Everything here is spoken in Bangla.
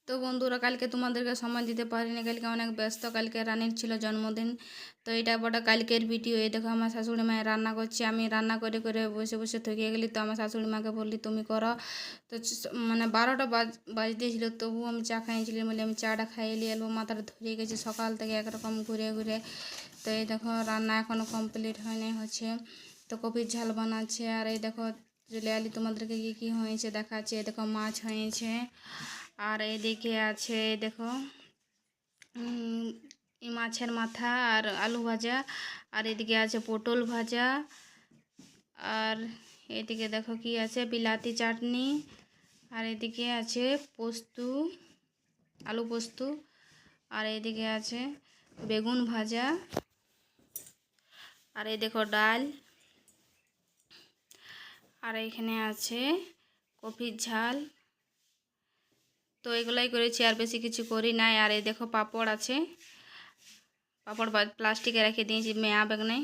তো বন্ধুরা, কালকে তোমাদেরকে সময় দিতে পারিনি, কালকে অনেক ব্যস্ত। কালকে রানীর ছিল জন্মদিন। তো এটা বড় কালকের ভিডিও। এই দেখো আমার শাশুড়ি মায়ের রান্না করছে, আমি রান্না করে করে বসে বসে থকিয়ে গেলি। তো আমার শাশুড়ি মাকে বললি তুমি করো। তো মানে 12টা বাজতেছিল, তবুও আমি চা খাইছিলাম বলে আমি চাটা খাইয়ে নিয়ে এলো। মাথাটা ধরে গেছে সকাল থেকে একরকম ঘুরে ঘুরে। তো এই দেখো রান্না এখনও কমপ্লিট হয়নি, হচ্ছে। তো কপির ঝাল বানাচ্ছে। আর এই দেখো চলে আলি তোমাদেরকে কী কী হয়েছে দেখাচ্ছে। এই দেখো মাছ হয়েছে। আর এদিকে আছে দেখো এই মাছের মাথা আর আলু ভাজা। আর এদিকে আছে পটল ভাজা। আর এদিকে দেখো কি আছে, বিলাতি চাটনি। আর এদিকে আছে পোস্ত, আলু পোস্ত। আর এদিকে আছে বেগুন ভাজা। আর এই দেখো ডাল। আর এখানে আছে কপির ঝাল। তো এগুলাই করেছি, আর বেশি কিছু করি নাই। আর এই দেখো পাঁপড় আছে, পাঁপড় প্লাস্টিকে রেখে দিয়েছি, মেয়া বেগ নেই।